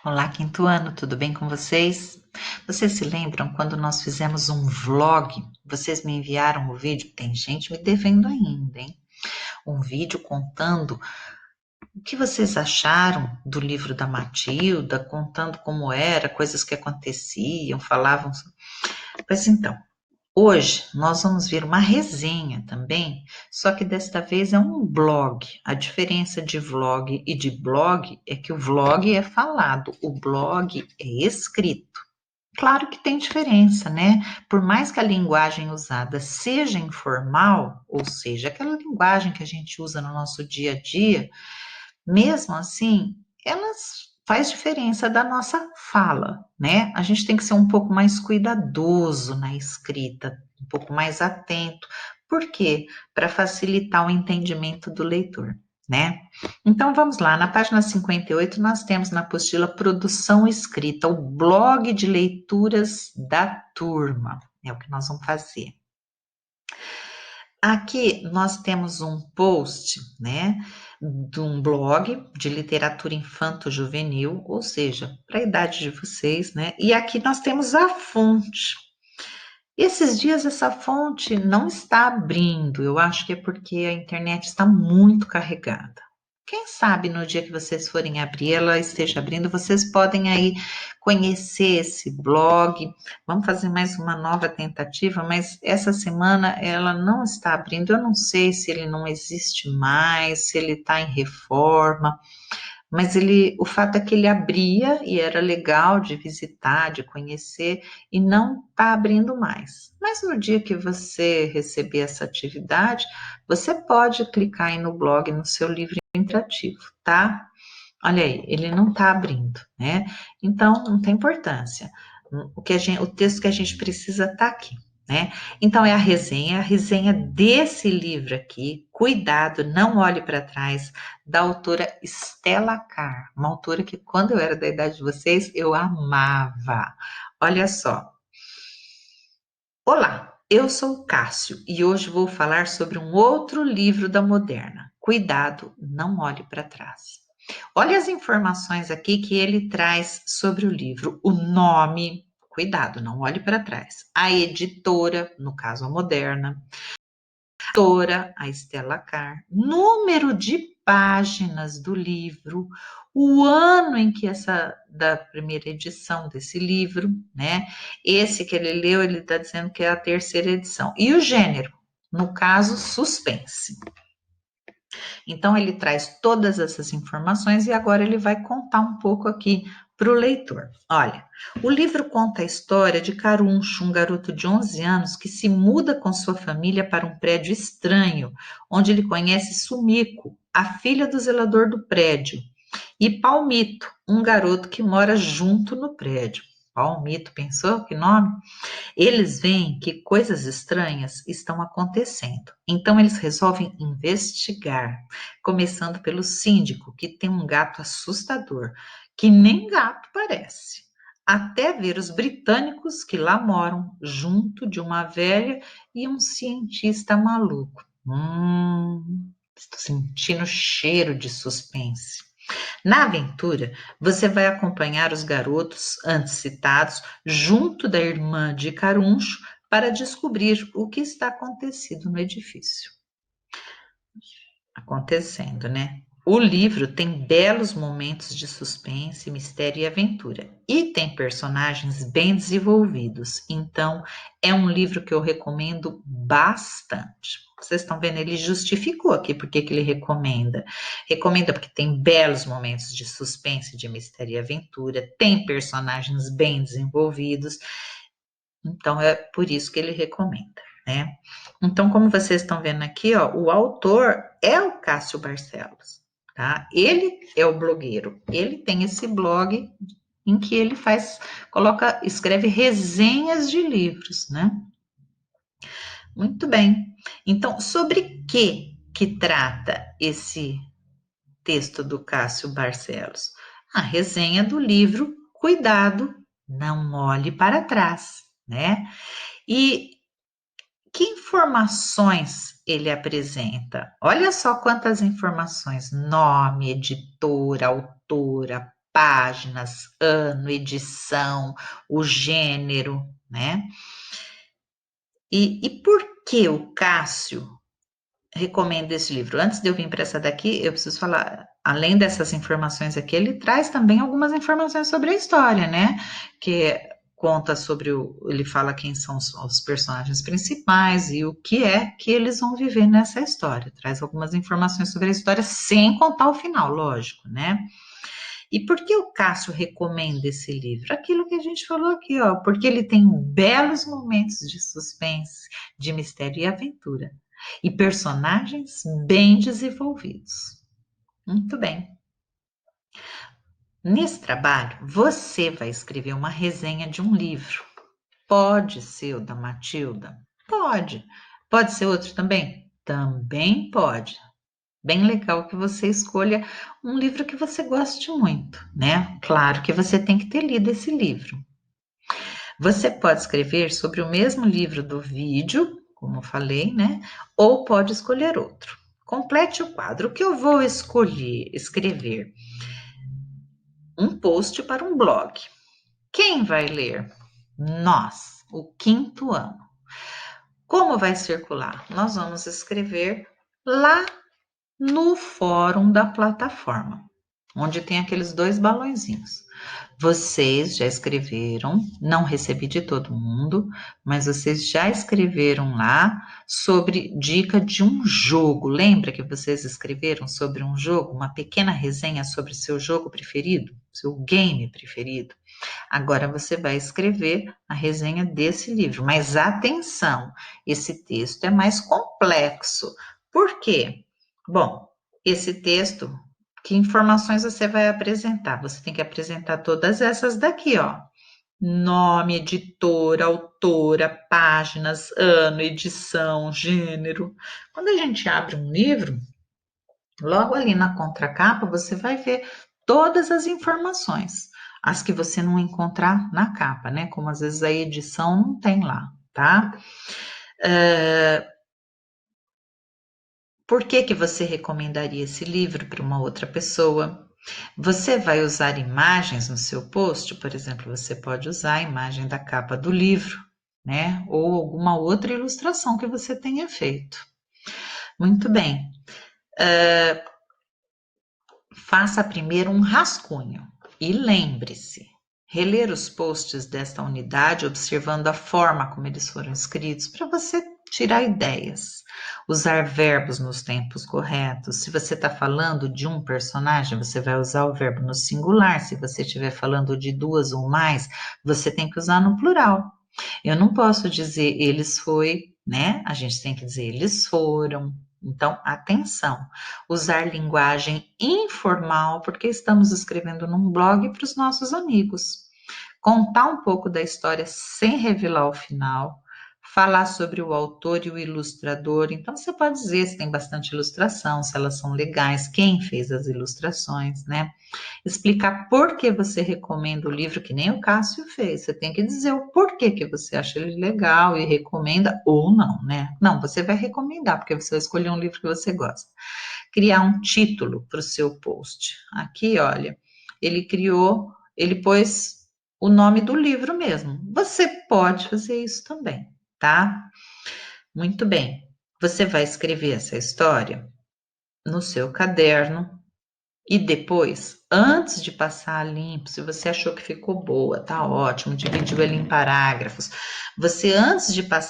Olá, quinto ano, tudo bem com vocês? Vocês se lembram quando nós fizemos um vlog? Vocês me enviaram o vídeo, tem gente me devendo ainda, hein? Um vídeo contando o que vocês acharam do livro da Matilda, contando como era, coisas que aconteciam, falavam. Pois então, hoje nós vamos ver uma resenha também, só que desta vez é um blog. A diferença de vlog e de blog é que o vlog é falado, o blog é escrito. Claro que tem diferença, né? Por mais que a linguagem usada seja informal, ou seja, aquela linguagem que a gente usa no nosso dia a dia, mesmo assim, elas faz diferença da nossa fala, né? A gente tem que ser um pouco mais cuidadoso na escrita, um pouco mais atento. Por quê? Para facilitar o entendimento do leitor, né? Então vamos lá, na página 58 nós temos na apostila Produção Escrita, o blog de leituras da turma. É o que nós vamos fazer. Aqui nós temos um post, né, de um blog de literatura infanto-juvenil, ou seja, para a idade de vocês, né? E aqui nós temos a fonte. Esses dias essa fonte não está abrindo, eu acho que é porque a internet está muito carregada. Quem sabe no dia que vocês forem abrir, ela esteja abrindo, vocês podem aí conhecer esse blog. Vamos fazer mais uma nova tentativa, mas essa semana ela não está abrindo. Eu não sei se ele não existe mais, se ele está em reforma. Mas o fato é que ele abria e era legal de visitar, de conhecer, e não está abrindo mais. Mas no dia que você receber essa atividade, você pode clicar aí no blog, no seu livro interativo, tá? Olha aí, ele não está abrindo, né? Então, não tem importância. O texto que a gente precisa está aqui, né? Então, é a resenha desse livro aqui, Cuidado, Não Olhe para Trás, da autora Stella Carr, uma autora que, quando eu era da idade de vocês, eu amava. Olha só. Olá, eu sou o Cássio e hoje vou falar sobre um outro livro da Moderna. Cuidado, não olhe para trás. Olha as informações aqui que ele traz sobre o livro. O nome, cuidado, não olhe para trás. A editora, no caso a Moderna, autora, a Stella Carr, número de páginas do livro, o ano em que da primeira edição desse livro, né? Esse que ele leu, ele está dizendo que é a terceira edição. E o gênero, no caso, suspense. Então, ele traz todas essas informações e agora ele vai contar um pouco aqui para o leitor. Olha, o livro conta a história de Caruncho, um garoto de 11 anos que se muda com sua família para um prédio estranho, onde ele conhece Sumiko, a filha do zelador do prédio, e Palmito, um garoto que mora junto no prédio. Palmito, pensou que nome? Eles veem que coisas estranhas estão acontecendo, então eles resolvem investigar, começando pelo síndico, que tem um gato assustador, que nem gato parece, até ver os britânicos que lá moram, junto de uma velha e um cientista maluco. Estou sentindo cheiro de suspense. Na aventura, você vai acompanhar os garotos antes citados junto da irmã de Caruncho para descobrir o que está acontecendo no edifício. Acontecendo, né? O livro tem belos momentos de suspense, mistério e aventura. E tem personagens bem desenvolvidos. Então, é um livro que eu recomendo bastante. Vocês estão vendo, ele justificou aqui porque que ele recomenda. Recomenda porque tem belos momentos de suspense, de mistério e aventura. Tem personagens bem desenvolvidos. Então, é por isso que ele recomenda, né? Então, como vocês estão vendo aqui, ó, o autor é o Cássio Barcelos, tá? Ele é o blogueiro. Ele tem esse blog em que ele escreve resenhas de livros, né? Muito bem. Então, sobre que trata esse texto do Cássio Barcelos? A resenha do livro Cuidado, não olhe para trás, né? E que informações ele apresenta? Olha só quantas informações: nome, editora, autora, páginas, ano, edição, o gênero, né? E por que o Cássio recomenda esse livro? Antes de eu vir para essa daqui, eu preciso falar, além dessas informações aqui, ele traz também algumas informações sobre a história, né? Que conta sobre ele fala quem são os personagens principais e o que é que eles vão viver nessa história. Traz algumas informações sobre a história sem contar o final, lógico, né? E por que o Cássio recomenda esse livro? Aquilo que a gente falou aqui, ó, porque ele tem belos momentos de suspense, de mistério e aventura, e personagens bem desenvolvidos. Muito bem. Nesse trabalho, você vai escrever uma resenha de um livro. Pode ser o da Matilda? Pode. Pode ser outro também? Também pode. Bem legal que você escolha um livro que você goste muito, né? Claro que você tem que ter lido esse livro. Você pode escrever sobre o mesmo livro do vídeo, como eu falei, né? Ou pode escolher outro. Complete o quadro. O que eu vou escrever? Um post para um blog. Quem vai ler? Nós, o quinto ano. Como vai circular? Nós vamos escrever lá no fórum da plataforma, onde tem aqueles dois balõezinhos. Vocês já escreveram, não recebi de todo mundo, mas vocês já escreveram lá sobre dica de um jogo. Lembra que vocês escreveram sobre um jogo, uma pequena resenha sobre seu jogo preferido, seu game preferido? Agora você vai escrever a resenha desse livro, mas atenção, esse texto é mais complexo. Por quê? Bom, esse texto, que informações você vai apresentar? Você tem que apresentar todas essas daqui, ó. Nome, editora, autora, páginas, ano, edição, gênero. Quando a gente abre um livro, logo ali na contracapa, você vai ver todas as informações, as que você não encontrar na capa, né? Como às vezes a edição não tem lá, tá? Por que que você recomendaria esse livro para uma outra pessoa? Você vai usar imagens no seu post? Por exemplo, você pode usar a imagem da capa do livro, né? Ou alguma outra ilustração que você tenha feito. Muito bem. Faça primeiro um rascunho e lembre-se, reler os posts desta unidade observando a forma como eles foram escritos para você tirar ideias, usar verbos nos tempos corretos. Se você está falando de um personagem, você vai usar o verbo no singular. Se você estiver falando de duas ou mais, você tem que usar no plural. Eu não posso dizer eles foi, né? A gente tem que dizer eles foram. Então, atenção, usar linguagem informal, porque estamos escrevendo num blog para os nossos amigos. Contar um pouco da história sem revelar o final, falar sobre o autor e o ilustrador. Então, você pode dizer se tem bastante ilustração, se elas são legais, quem fez as ilustrações, né? Explicar por que você recomenda o livro, que nem o Cássio fez. Você tem que dizer o porquê que você acha ele legal e recomenda ou não, né? Não, você vai recomendar, porque você vai escolher um livro que você gosta. Criar um título para o seu post. Aqui, olha, ele pôs o nome do livro mesmo. Você pode fazer isso também, tá? Muito bem. Você vai escrever essa história no seu caderno, e depois, antes de passar a limpo, se você achou que ficou boa, tá ótimo, dividiu ele em parágrafos. Você, antes de passar